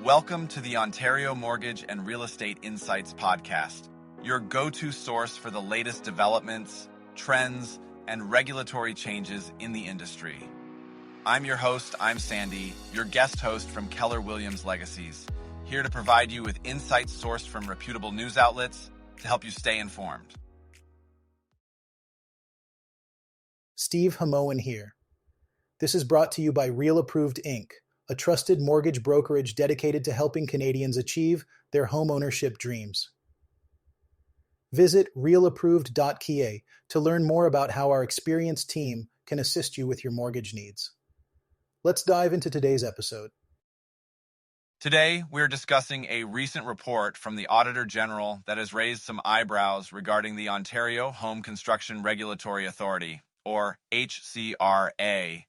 Welcome to the Ontario Mortgage and Real Estate Insights podcast, your go-to source for the latest developments, trends, and regulatory changes in the industry. I'm your host, I'm Sandy, your guest host from Keller Williams Legacies, here to provide you with insights sourced from reputable news outlets to help you stay informed. Steve Hamoen here. This is brought to you by Real Approved Inc., a trusted mortgage brokerage dedicated to helping Canadians achieve their homeownership dreams. Visit realapproved.ca to learn more about how our experienced team can assist you with your mortgage needs. Let's dive into today's episode. Today, we're discussing a recent report from the Auditor-General that has raised some eyebrows regarding the Ontario Home Construction Regulatory Authority, or HCRA.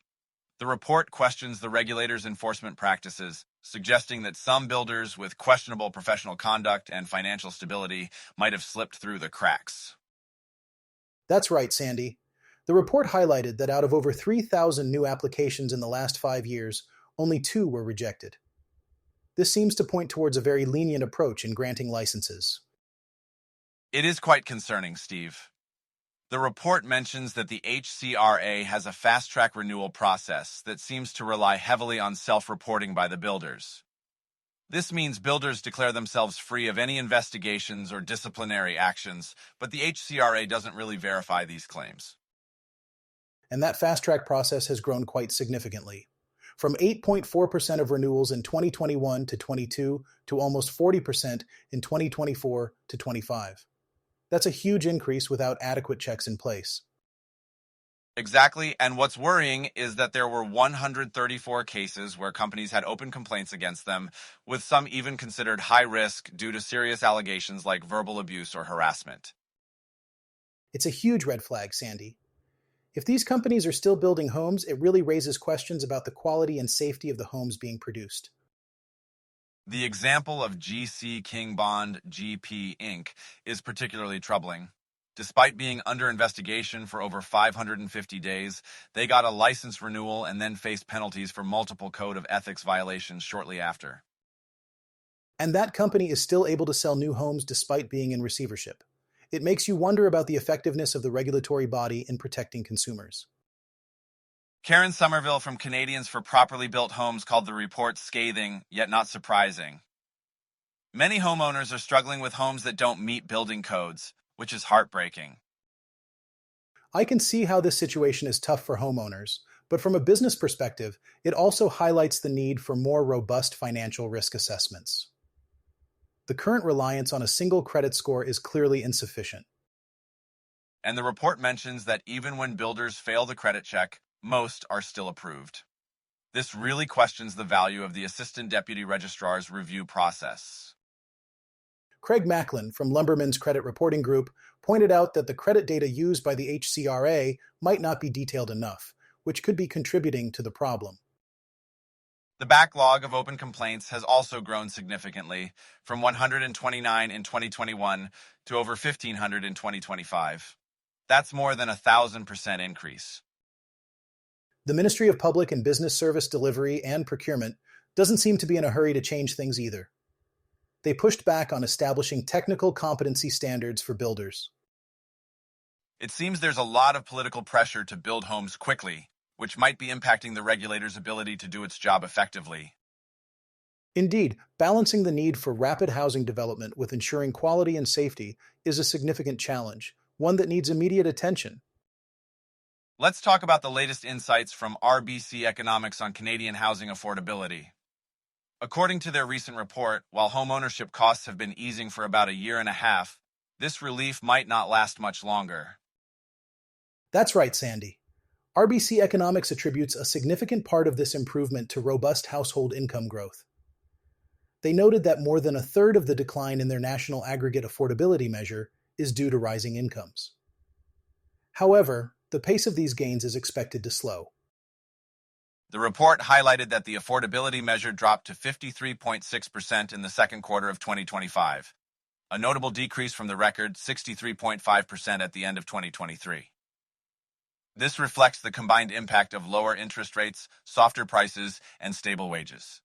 The report questions the regulator's enforcement practices, suggesting that some builders with questionable professional conduct and financial stability might have slipped through the cracks. That's right, Sandy. The report highlighted that out of over 3,000 new applications in the last 5 years, only 2 were rejected. This seems to point towards a very lenient approach in granting licenses. It is quite concerning, Steve. The report mentions that the HCRA has a fast-track renewal process that seems to rely heavily on self-reporting by the builders. This means builders declare themselves free of any investigations or disciplinary actions, but the HCRA doesn't really verify these claims. And that fast-track process has grown quite significantly, from 8.4% of renewals in 2021 to 22 to almost 40% in 2024 to 25. That's a huge increase without adequate checks in place. Exactly, and what's worrying is that there were 134 cases where companies had open complaints against them, with some even considered high risk due to serious allegations like verbal abuse or harassment. It's a huge red flag, Sandy. If these companies are still building homes, it really raises questions about the quality and safety of the homes being produced. The example of GC King Bond GP Inc. is particularly troubling. Despite being under investigation for over 550 days, they got a license renewal and then faced penalties for multiple code of ethics violations shortly after. And that company is still able to sell new homes despite being in receivership. It makes you wonder about the effectiveness of the regulatory body in protecting consumers. Karen Somerville from Canadians for Properly Built Homes called the report scathing, yet not surprising. Many homeowners are struggling with homes that don't meet building codes, which is heartbreaking. I can see how this situation is tough for homeowners, but from a business perspective, it also highlights the need for more robust financial risk assessments. The current reliance on a single credit score is clearly insufficient. And the report mentions that even when builders fail the credit check, most are still approved. This really questions the value of the Assistant Deputy Registrar's review process. Craig Macklin from Lumberman's Credit Reporting Group pointed out that the credit data used by the HCRA might not be detailed enough, which could be contributing to the problem. The backlog of open complaints has also grown significantly, from 129 in 2021 to over 1,500 in 2025. That's more than 1,000% increase. The Ministry of Public and Business Service Delivery and Procurement doesn't seem to be in a hurry to change things either. They pushed back on establishing technical competency standards for builders. It seems there's a lot of political pressure to build homes quickly, which might be impacting the regulator's ability to do its job effectively. Indeed, balancing the need for rapid housing development with ensuring quality and safety is a significant challenge, one that needs immediate attention. Let's talk about the latest insights from RBC Economics on Canadian housing affordability. According to their recent report, while homeownership costs have been easing for about a year and a half, this relief might not last much longer. That's right, Sandy. RBC Economics attributes a significant part of this improvement to robust household income growth. They noted that more than a third of the decline in their national aggregate affordability measure is due to rising incomes. However, the pace of these gains is expected to slow. The report highlighted that the affordability measure dropped to 53.6% in the second quarter of 2025, a notable decrease from the record 63.5% at the end of 2023. This reflects the combined impact of lower interest rates, softer prices, and stable wages.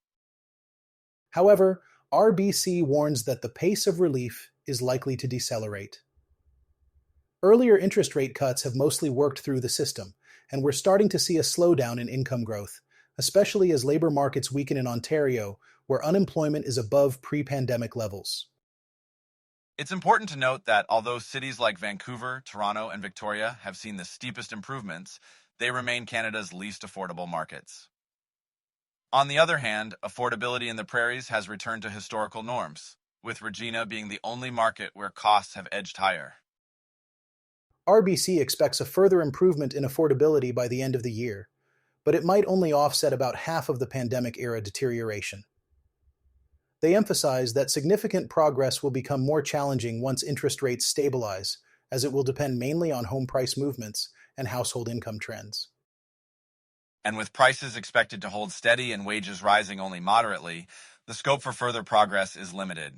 However, RBC warns that the pace of relief is likely to decelerate. Earlier interest rate cuts have mostly worked through the system, and we're starting to see a slowdown in income growth, especially as labor markets weaken in Ontario, where unemployment is above pre-pandemic levels. It's important to note that although cities like Vancouver, Toronto, and Victoria have seen the steepest improvements, they remain Canada's least affordable markets. On the other hand, affordability in the prairies has returned to historical norms, with Regina being the only market where costs have edged higher. RBC expects a further improvement in affordability by the end of the year, but it might only offset about half of the pandemic-era deterioration. They emphasize that significant progress will become more challenging once interest rates stabilize, as it will depend mainly on home price movements and household income trends. And with prices expected to hold steady and wages rising only moderately, the scope for further progress is limited.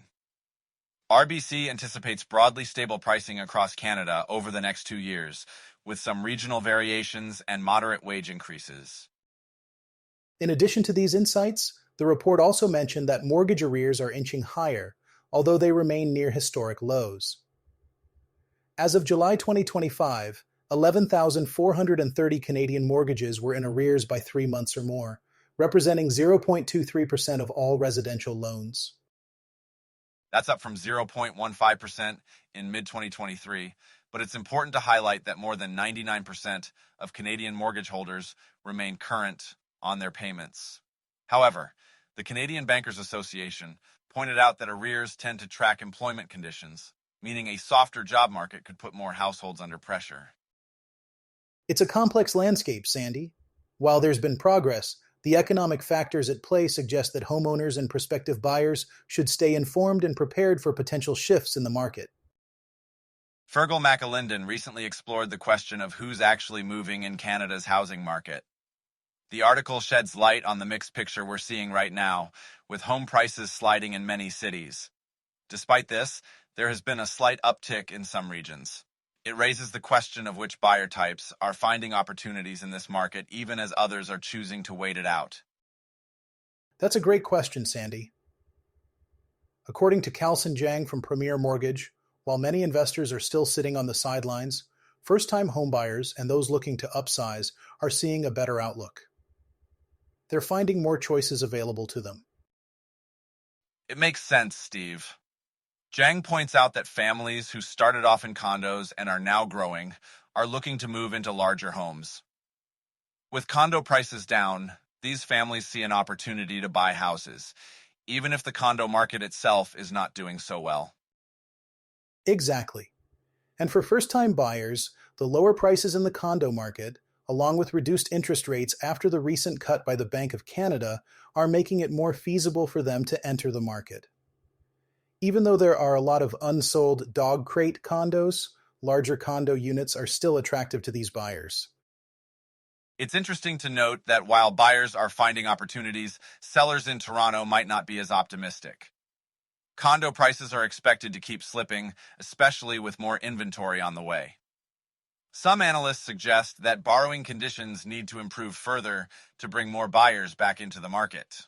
RBC anticipates broadly stable pricing across Canada over the next 2 years, with some regional variations and moderate wage increases. In addition to these insights, the report also mentioned that mortgage arrears are inching higher, although they remain near historic lows. As of July 2025, 11,430 Canadian mortgages were in arrears by 3 months or more, representing 0.23% of all residential loans. That's up from 0.15% in mid-2023, but it's important to highlight that more than 99% of Canadian mortgage holders remain current on their payments. However, the Canadian Bankers Association pointed out that arrears tend to track employment conditions, meaning a softer job market could put more households under pressure. It's a complex landscape, Sandy. While there's been progress, the economic factors at play suggest that homeowners and prospective buyers should stay informed and prepared for potential shifts in the market. Fergal McAlinden recently explored the question of who's actually moving in Canada's housing market. The article sheds light on the mixed picture we're seeing right now, with home prices sliding in many cities. Despite this, there has been a slight uptick in some regions. It raises the question of which buyer types are finding opportunities in this market even as others are choosing to wait it out. That's a great question, Sandy. According to Kalson Jang from Premier Mortgage, while many investors are still sitting on the sidelines, first-time homebuyers and those looking to upsize are seeing a better outlook. They're finding more choices available to them. It makes sense, Steve. Jang points out that families who started off in condos and are now growing are looking to move into larger homes. With condo prices down, these families see an opportunity to buy houses, even if the condo market itself is not doing so well. Exactly. And for first-time buyers, the lower prices in the condo market, along with reduced interest rates after the recent cut by the Bank of Canada, are making it more feasible for them to enter the market. Even though there are a lot of unsold dog crate condos, larger condo units are still attractive to these buyers. It's interesting to note that while buyers are finding opportunities, sellers in Toronto might not be as optimistic. Condo prices are expected to keep slipping, especially with more inventory on the way. Some analysts suggest that borrowing conditions need to improve further to bring more buyers back into the market.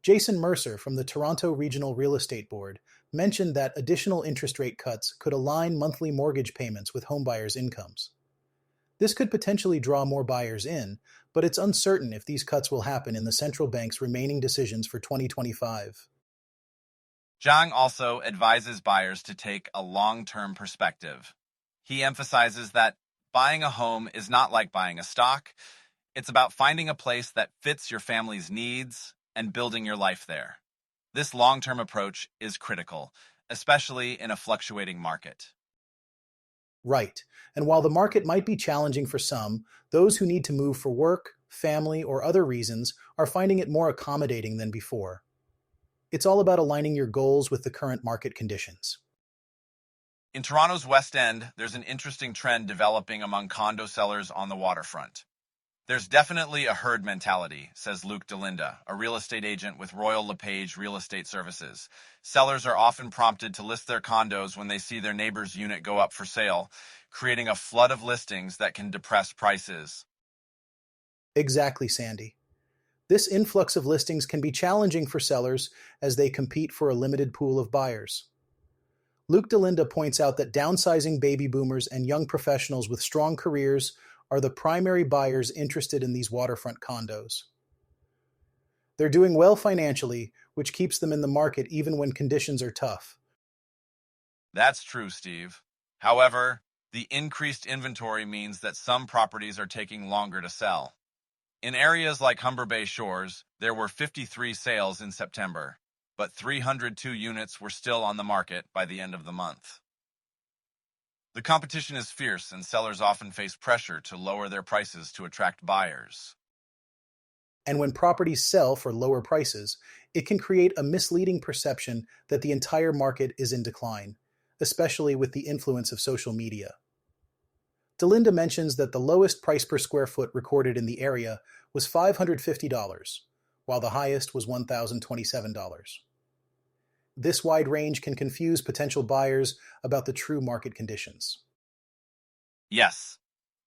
Jason Mercer from the Toronto Regional Real Estate Board mentioned that additional interest rate cuts could align monthly mortgage payments with homebuyers' incomes. This could potentially draw more buyers in, but it's uncertain if these cuts will happen in the central bank's remaining decisions for 2025. Zhang also advises buyers to take a long-term perspective. He emphasizes that buying a home is not like buying a stock. It's about finding a place that fits your family's needs and building your life there. This long-term approach is critical, especially in a fluctuating market. Right. And while the market might be challenging for some, those who need to move for work, family, or other reasons are finding it more accommodating than before. It's all about aligning your goals with the current market conditions. In Toronto's West End, there's an interesting trend developing among condo sellers on the waterfront. There's definitely a herd mentality, says Luke Delinda, a real estate agent with Royal LePage Real Estate Services. Sellers are often prompted to list their condos when they see their neighbor's unit go up for sale, creating a flood of listings that can depress prices. Exactly, Sandy. This influx of listings can be challenging for sellers as they compete for a limited pool of buyers. Luke DeLinda points out that downsizing baby boomers and young professionals with strong careers are the primary buyers interested in these waterfront condos. They're doing well financially, which keeps them in the market even when conditions are tough. That's true, Steve. However, the increased inventory means that some properties are taking longer to sell. In areas like Humber Bay Shores, there were 53 sales in September, but 302 units were still on the market by the end of the month. The competition is fierce, and sellers often face pressure to lower their prices to attract buyers. And when properties sell for lower prices, it can create a misleading perception that the entire market is in decline, especially with the influence of social media. DeLinda mentions that the lowest price per square foot recorded in the area was $550, while the highest was $1,027. This wide range can confuse potential buyers about the true market conditions. Yes,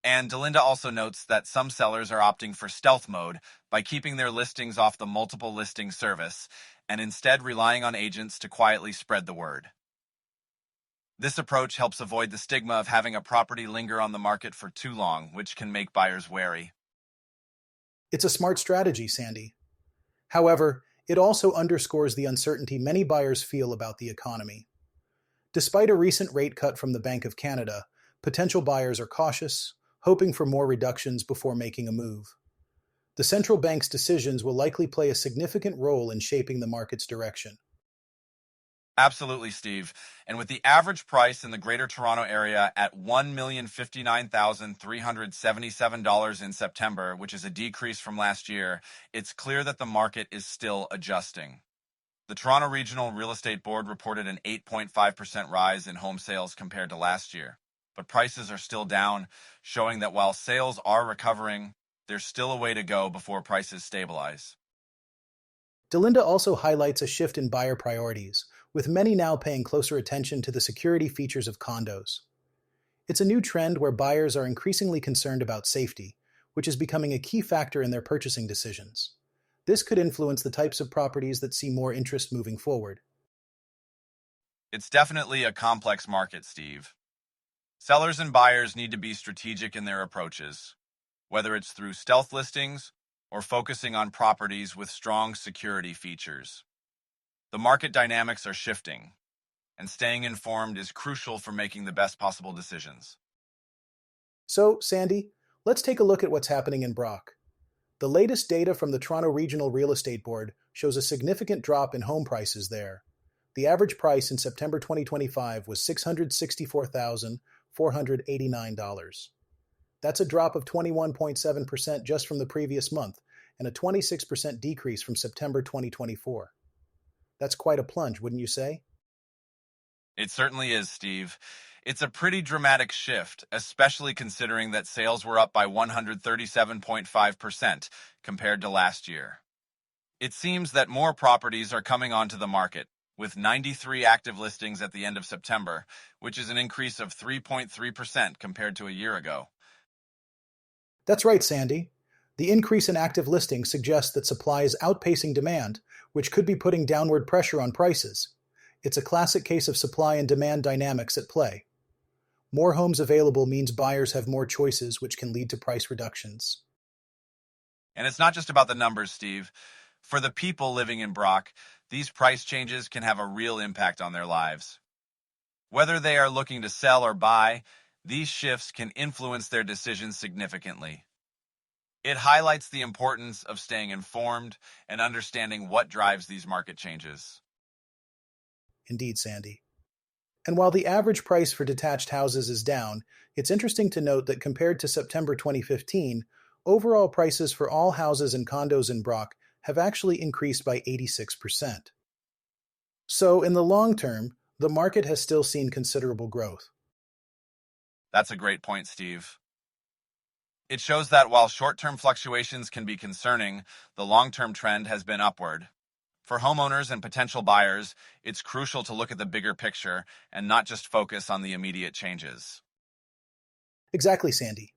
and Delinda also notes that some sellers are opting for stealth mode by keeping their listings off the multiple listing service and instead relying on agents to quietly spread the word. This approach helps avoid the stigma of having a property linger on the market for too long, which can make buyers wary. It's a smart strategy, Sandy. However, it also underscores the uncertainty many buyers feel about the economy. Despite a recent rate cut from the Bank of Canada, potential buyers are cautious, hoping for more reductions before making a move. The central bank's decisions will likely play a significant role in shaping the market's direction. Absolutely, Steve. And with the average price in the Greater Toronto Area at $1,059,377 in September, which is a decrease from last year, it's clear that the market is still adjusting. The Toronto Regional Real Estate Board reported an 8.5% rise in home sales compared to last year, but prices are still down, showing that while sales are recovering, there's still a way to go before prices stabilize. DeLinda also highlights a shift in buyer priorities, with many now paying closer attention to the security features of condos. It's a new trend where buyers are increasingly concerned about safety, which is becoming a key factor in their purchasing decisions. This could influence the types of properties that see more interest moving forward. It's definitely a complex market, Steve. Sellers and buyers need to be strategic in their approaches, whether it's through stealth listings or focusing on properties with strong security features. The market dynamics are shifting, and staying informed is crucial for making the best possible decisions. So, Sandy, let's take a look at what's happening in Brock. The latest data from the Toronto Regional Real Estate Board shows a significant drop in home prices there. The average price in September 2025 was $664,489. That's a drop of 21.7% just from the previous month, and a 26% decrease from September 2024. That's quite a plunge, wouldn't you say? It certainly is, Steve. It's a pretty dramatic shift, especially considering that sales were up by 137.5% compared to last year. It seems that more properties are coming onto the market, with 93 active listings at the end of September, which is an increase of 3.3% compared to a year ago. That's right, Sandy. The increase in active listings suggests that supply is outpacing demand, which could be putting downward pressure on prices. It's a classic case of supply and demand dynamics at play. More homes available means buyers have more choices, which can lead to price reductions. And it's not just about the numbers, Steve. For the people living in Brock, these price changes can have a real impact on their lives. Whether they are looking to sell or buy, these shifts can influence their decisions significantly. It highlights the importance of staying informed and understanding what drives these market changes. Indeed, Sandy. And while the average price for detached houses is down, it's interesting to note that compared to September 2015, overall prices for all houses and condos in Brock have actually increased by 86%. So, in the long term, the market has still seen considerable growth. That's a great point, Steve. It shows that while short-term fluctuations can be concerning, the long-term trend has been upward. For homeowners and potential buyers, it's crucial to look at the bigger picture and not just focus on the immediate changes. Exactly, Sandy.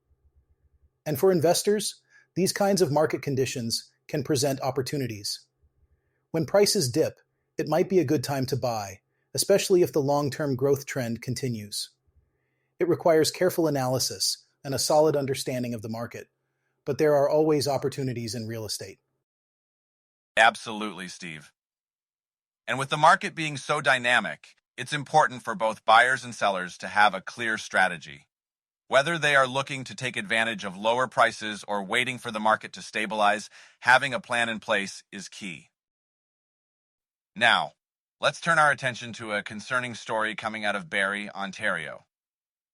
And for investors, these kinds of market conditions can present opportunities. When prices dip, it might be a good time to buy, especially if the long-term growth trend continues. It requires careful analysis and a solid understanding of the market, but there are always opportunities in real estate. Absolutely, Steve. And with the market being so dynamic, it's important for both buyers and sellers to have a clear strategy. Whether they are looking to take advantage of lower prices or waiting for the market to stabilize, having a plan in place is key. Now, let's turn our attention to a concerning story coming out of Barrie, Ontario.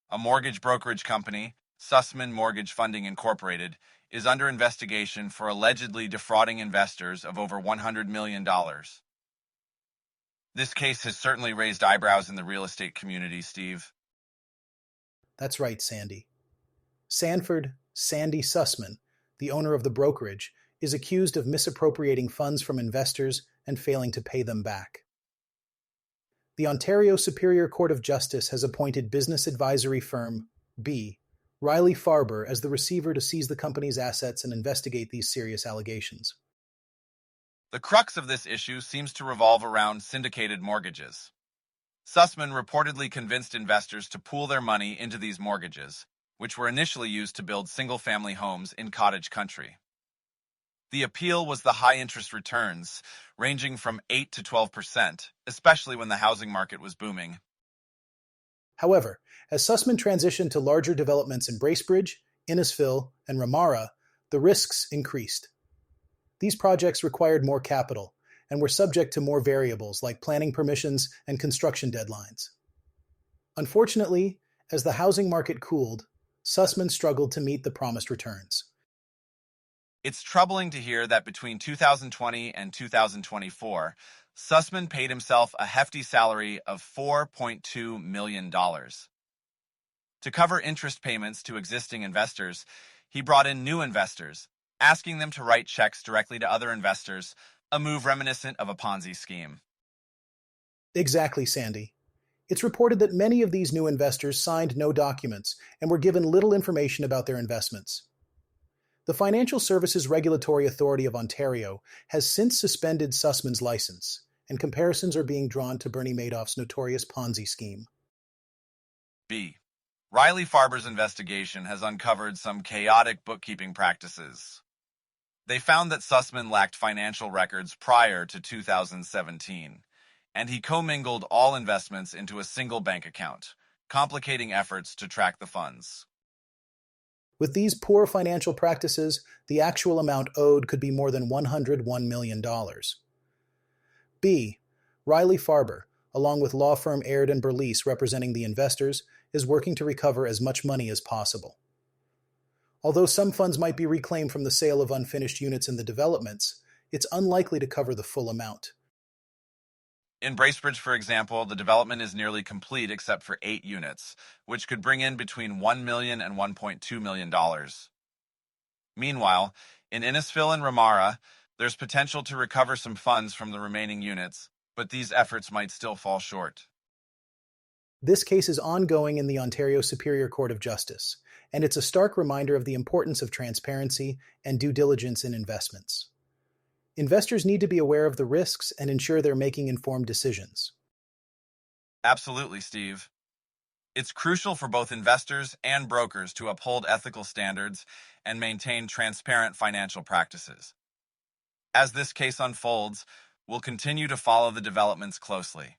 A mortgage brokerage company, Sussman Mortgage Funding Incorporated, is under investigation for allegedly defrauding investors of over $100 million. This case has certainly raised eyebrows in the real estate community, Steve. That's right, Sandy. Sandy Sussman, the owner of the brokerage, is accused of misappropriating funds from investors and failing to pay them back. The Ontario Superior Court of Justice has appointed business advisory firm B. Riley Farber as the receiver to seize the company's assets and investigate these serious allegations. The crux of this issue seems to revolve around syndicated mortgages. Sussman reportedly convinced investors to pool their money into these mortgages, which were initially used to build single-family homes in cottage country. The appeal was the high interest returns, ranging from 8 to 12%, especially when the housing market was booming. However, as Sussman transitioned to larger developments in Bracebridge, Innisfil, and Ramara, the risks increased. These projects required more capital and were subject to more variables like planning permissions and construction deadlines. Unfortunately, as the housing market cooled, Sussman struggled to meet the promised returns. It's troubling to hear that between 2020 and 2024, Sussman paid himself a hefty salary of $4.2 million. To cover interest payments to existing investors, he brought in new investors, asking them to write checks directly to other investors, a move reminiscent of a Ponzi scheme. Exactly, Sandy. It's reported that many of these new investors signed no documents and were given little information about their investments. The Financial Services Regulatory Authority of Ontario has since suspended Sussman's license, and comparisons are being drawn to Bernie Madoff's notorious Ponzi scheme. B. Riley Farber's investigation has uncovered some chaotic bookkeeping practices. They found that Sussman lacked financial records prior to 2017, and he commingled all investments into a single bank account, complicating efforts to track the funds. With these poor financial practices, the actual amount owed could be more than $101 million. B. Riley Farber, along with law firm Aird and Berlice representing the investors, is working to recover as much money as possible. Although some funds might be reclaimed from the sale of unfinished units in the developments, it's unlikely to cover the full amount. In Bracebridge, for example, the development is nearly complete except for 8 units, which could bring in between $1 million and $1.2 million. Meanwhile, in Innisfil and Ramara, there's potential to recover some funds from the remaining units, but these efforts might still fall short. This case is ongoing in the Ontario Superior Court of Justice, and it's a stark reminder of the importance of transparency and due diligence in investments. Investors need to be aware of the risks and ensure they're making informed decisions. Absolutely, Steve. It's crucial for both investors and brokers to uphold ethical standards and maintain transparent financial practices. As this case unfolds, we'll continue to follow the developments closely.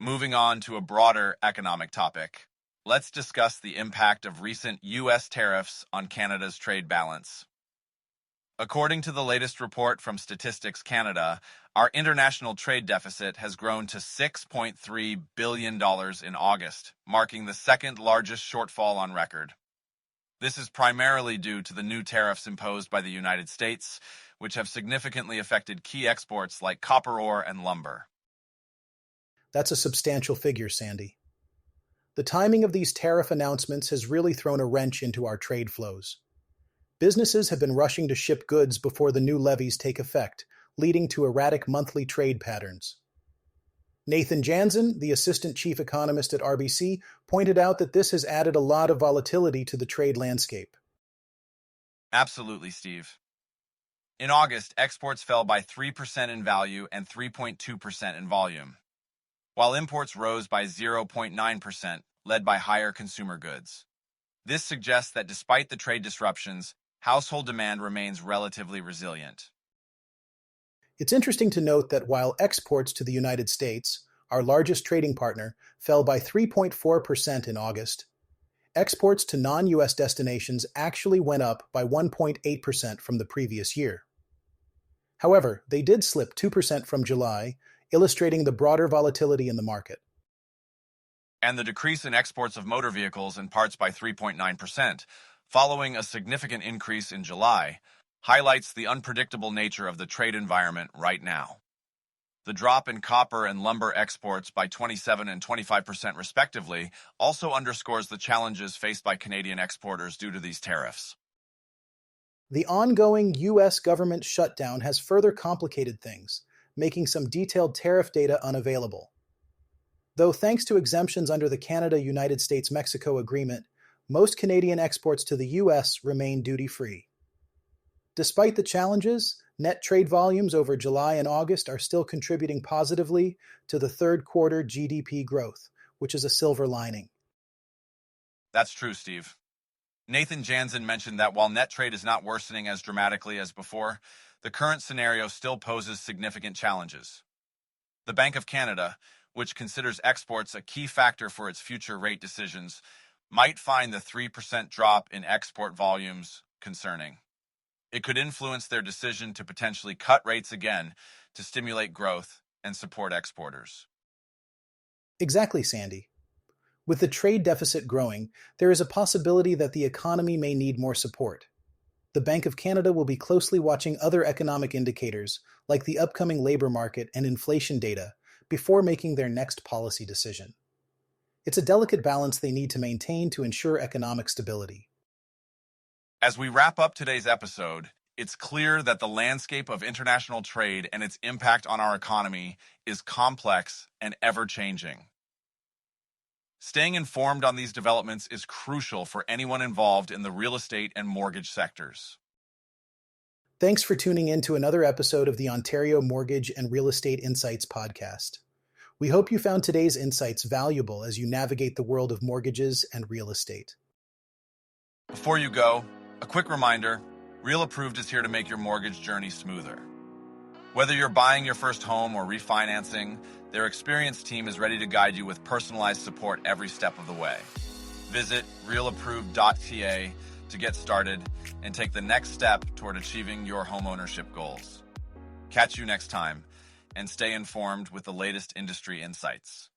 Moving on to a broader economic topic, let's discuss the impact of recent U.S. tariffs on Canada's trade balance. According to the latest report from Statistics Canada, our international trade deficit has grown to $6.3 billion in August, marking the second largest shortfall on record. This is primarily due to the new tariffs imposed by the United States, which have significantly affected key exports like copper ore and lumber. That's a substantial figure, Sandy. The timing of these tariff announcements has really thrown a wrench into our trade flows. Businesses have been rushing to ship goods before the new levies take effect, leading to erratic monthly trade patterns. Nathan Jansen, the assistant chief economist at RBC, pointed out that this has added a lot of volatility to the trade landscape. Absolutely, Steve. In August, exports fell by 3% in value and 3.2% in volume, while imports rose by 0.9%, led by higher consumer goods. This suggests that despite the trade disruptions, household demand remains relatively resilient. It's interesting to note that while exports to the United States, our largest trading partner, fell by 3.4% in August, exports to non-US destinations actually went up by 1.8% from the previous year. However, they did slip 2% from July, illustrating the broader volatility in the market. And the decrease in exports of motor vehicles and parts by 3.9%, following a significant increase in July, highlights the unpredictable nature of the trade environment right now. The drop in copper and lumber exports by 27 and 25% respectively also underscores the challenges faced by Canadian exporters due to these tariffs. The ongoing US government shutdown has further complicated things, making some detailed tariff data unavailable. Though thanks to exemptions under the Canada-United States-Mexico Agreement, most Canadian exports to the US remain duty-free. Despite the challenges, net trade volumes over July and August are still contributing positively to the third quarter GDP growth, which is a silver lining. That's true, Steve. Nathan Jansen mentioned that while net trade is not worsening as dramatically as before, the current scenario still poses significant challenges. The Bank of Canada, which considers exports a key factor for its future rate decisions, might find the 3% drop in export volumes concerning. It could influence their decision to potentially cut rates again to stimulate growth and support exporters. Exactly, Sandy. With the trade deficit growing, there is a possibility that the economy may need more support. The Bank of Canada will be closely watching other economic indicators, like the upcoming labor market and inflation data, before making their next policy decision. It's a delicate balance they need to maintain to ensure economic stability. As we wrap up today's episode, it's clear that the landscape of international trade and its impact on our economy is complex and ever-changing. Staying informed on these developments is crucial for anyone involved in the real estate and mortgage sectors. Thanks for tuning in to another episode of the Ontario Mortgage and Real Estate Insights podcast. We hope you found today's insights valuable as you navigate the world of mortgages and real estate. Before you go, a quick reminder, Real Approved is here to make your mortgage journey smoother. Whether you're buying your first home or refinancing, their experienced team is ready to guide you with personalized support every step of the way. Visit realapproved.ca to get started and take the next step toward achieving your homeownership goals. Catch you next time, and stay informed with the latest industry insights.